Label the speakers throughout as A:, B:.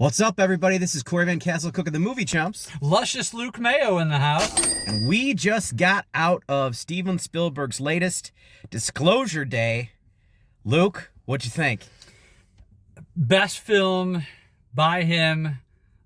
A: What's up, everybody? This is Corrye Van Castle cooking the movie chumps.
B: Luscious Luke Mayo in the house.
A: And we just got out of Steven Spielberg's latest Disclosure Day. Luke, what'd you think?
B: Best film by him,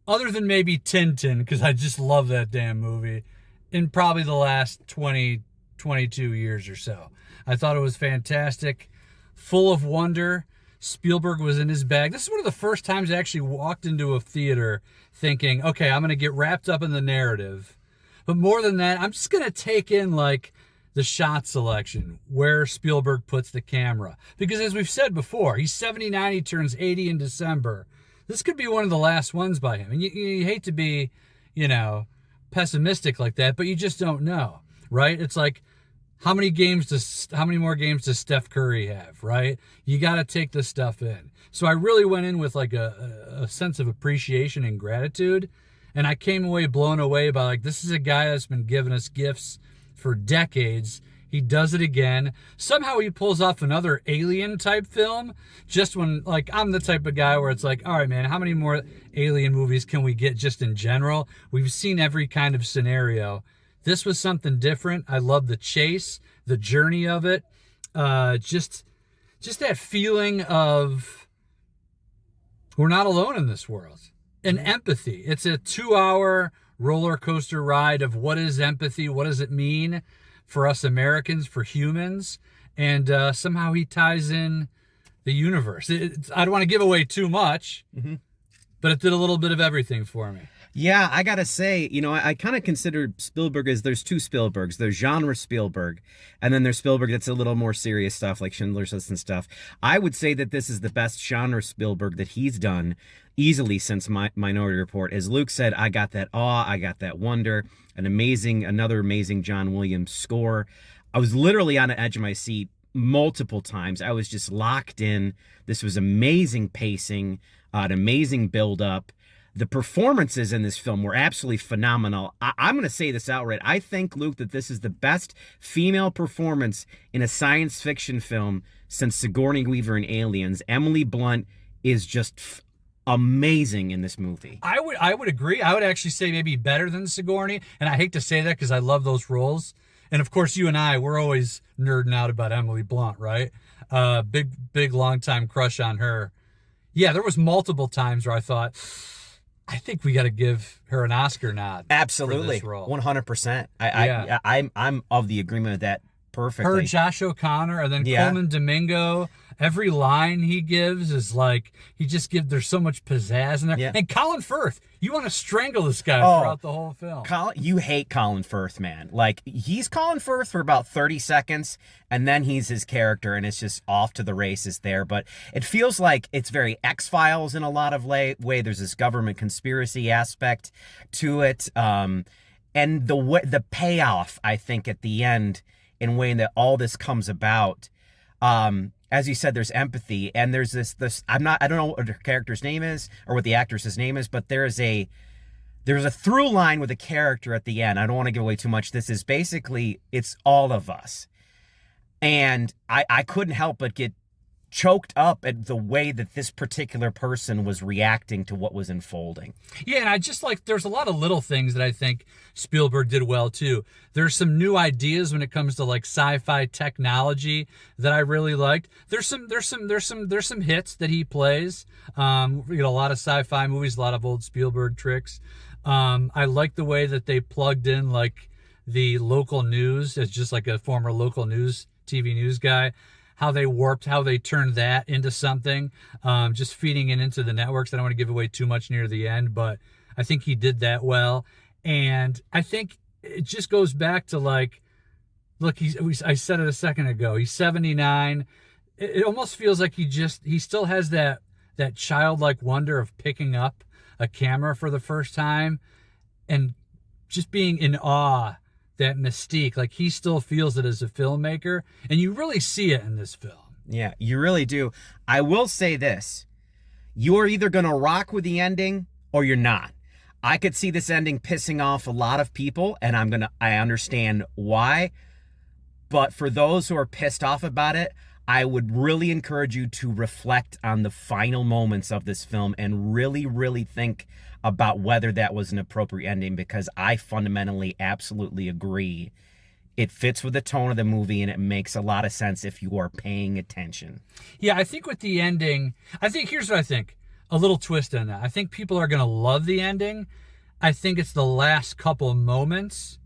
B: other than maybe Tintin, because I just love that damn movie, in probably the last 20, 22 years or so. I thought it was fantastic, full of wonder. Spielberg was in his bag. This is one of the first times I actually walked into a theater thinking, okay, I'm going to get wrapped up in the narrative. But more than that, I'm just going to take in like the shot selection, where Spielberg puts the camera. Because as we've said before, he's 79, he turns 80 in December. This could be one of the last ones by him. And you hate to be, pessimistic like that, but you just don't know, right? It's like, how many more games does Steph Curry have, right? You got to take this stuff in. So I really went in with like a sense of appreciation and gratitude. And I came away blown away by like, this is a guy that's been giving us gifts for decades. He does it again. Somehow he pulls off another Alien type film. Just when, like, I'm the type of guy where it's like, all right, man, how many more Alien movies can we get just in general? We've seen every kind of scenario. This was something different. I love the chase, the journey of it. Just that feeling of we're not alone in this world. And empathy. It's a 2-hour roller coaster ride of what is empathy, what does it mean for us Americans, for humans, and somehow he ties in the universe. I don't want to give away too much, but it did a little bit of everything for me.
A: Yeah, I gotta say, I kind of consider Spielberg as there's two Spielbergs. There's genre Spielberg, and then there's Spielberg that's a little more serious stuff, like Schindler's List and stuff. I would say that this is the best genre Spielberg that he's done easily since Minority Report. As Luke said, I got that awe, I got that wonder, another amazing John Williams score. I was literally on the edge of my seat multiple times. I was just locked in. This was amazing pacing, an amazing build-up. The performances in this film were absolutely phenomenal. I'm going to say this outright. I think, Luke, that this is the best female performance in a science fiction film since Sigourney Weaver in Aliens. Emily Blunt is just amazing in this movie.
B: I would agree. I would actually say maybe better than Sigourney. And I hate to say that because I love those roles. And of course, you and I, we're always nerding out about Emily Blunt, right? Big, long-time crush on her. Yeah, there was multiple times where I thought, I think we got to give her an Oscar nod.
A: Absolutely,
B: for this role.
A: 100%.
B: Yeah.
A: I'm of the agreement with that perfectly.
B: Her, Josh O'Connor, and then Coleman Domingo. Every line he gives is like there's so much pizzazz in there.
A: Yeah.
B: And Colin Firth, you want to strangle this guy throughout the whole film.
A: You hate Colin Firth, man. Like, he's Colin Firth for about 30 seconds, and then he's his character, and it's just off to the races there. But it feels like it's very X-Files in a lot of way. There's this government conspiracy aspect to it. And the payoff, I think, at the end, in way that all this comes about, as you said, there's empathy, and there's this I don't know what her character's name is or what the actress's name is, but there's a through line with a character at the end. I don't want to give away too much. This is basically, it's all of us. And I couldn't help but get choked up at the way that this particular person was reacting to what was unfolding.
B: Yeah, and I just there's a lot of little things that I think Spielberg did well too. There's some new ideas when it comes to like sci-fi technology that I really liked. There's some hits that he plays. A lot of sci-fi movies, a lot of old Spielberg tricks. I like the way that they plugged in like the local news as just like a former local TV news guy. How they turned that into something, just feeding it into the networks. I don't want to give away too much near the end, but I think he did that well. And I think it just goes back to like, look, I said it a second ago, he's 79. It almost feels like he still has that childlike wonder of picking up a camera for the first time and just being in awe. That mystique, like he still feels it as a filmmaker, and you really see it in this film.
A: Yeah, you really do. I will say this. You are either going to rock with the ending or you're not. I could see this ending pissing off a lot of people, and I understand why. But for those who are pissed off about it, I would really encourage you to reflect on the final moments of this film and really, really think about whether that was an appropriate ending, because I fundamentally absolutely agree. It fits with the tone of the movie, and it makes a lot of sense if you are paying attention.
B: Yeah, I think with the ending, here's what I think. A little twist on that. I think people are going to love the ending. I think it's the last couple moments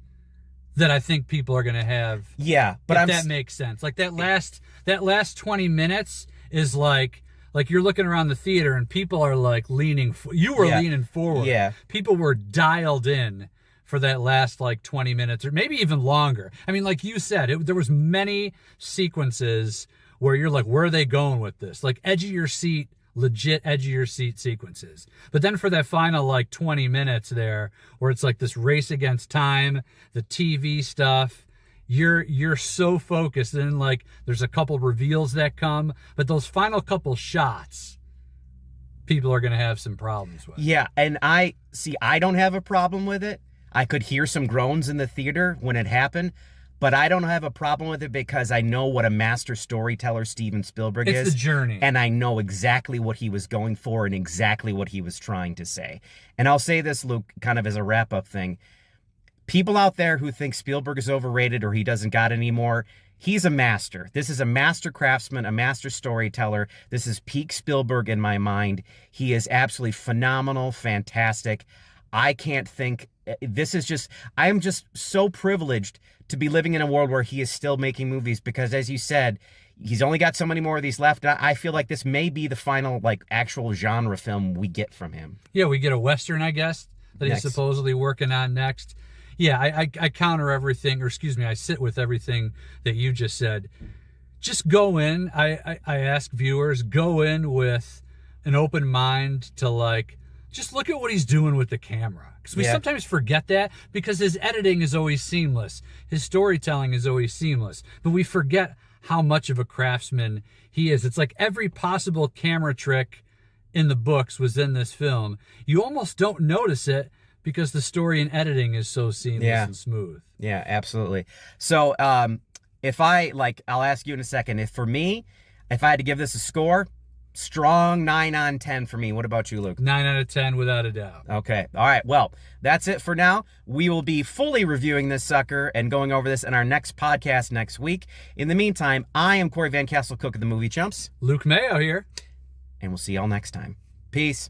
B: that I think people are going to have.
A: Yeah, but
B: that makes sense. Like that last 20 minutes is like you're looking around the theater and people are like leaning forward.
A: Yeah.
B: People were dialed in for that last like 20 minutes or maybe even longer. I mean, like you said, there was many sequences where you're like, where are they going with this? Like edge of your seat, legit edge of your seat sequences. But then for that final like 20 minutes there, where it's like this race against time, the TV stuff, you're so focused, and like there's a couple reveals that come, but those final couple shots, people are going to have some problems with.
A: Yeah, and I don't have a problem with it. I could hear some groans in the theater when it happened, but I don't have a problem with it because I know what a master storyteller Steven Spielberg is.
B: It's the journey.
A: And I know exactly what he was going for and exactly what he was trying to say. And I'll say this, Luke, kind of as a wrap-up thing. People out there who think Spielberg is overrated or he doesn't got anymore, he's a master. This is a master craftsman, a master storyteller. This is peak Spielberg in my mind. He is absolutely phenomenal, fantastic. I can't think, I am just so privileged to be living in a world where he is still making movies, because as you said, he's only got so many more of these left. I feel like this may be the final like actual genre film we get from him.
B: Yeah, we get a Western, I guess, that he's supposedly working on next. Yeah, I counter everything, or excuse me, I sit with everything that you just said. Just go in, I ask viewers, go in with an open mind to like, just look at what he's doing with the camera. Because we sometimes forget that, because his editing is always seamless. His storytelling is always seamless. But we forget how much of a craftsman he is. It's like every possible camera trick in the books was in this film. You almost don't notice it because the story and editing is so seamless and smooth.
A: Yeah, absolutely. So I'll ask you in a second. If I had to give this a score, strong 9 on 10 for me. What about you, Luke?
B: 9 out of 10 without a doubt.
A: Okay. All right. Well, that's it for now. We will be fully reviewing this sucker and going over this in our next podcast next week. In the meantime, I am Corey Van Castle, Cook of the Movie Chumps.
B: Luke Mayo here.
A: And we'll see y'all next time. Peace.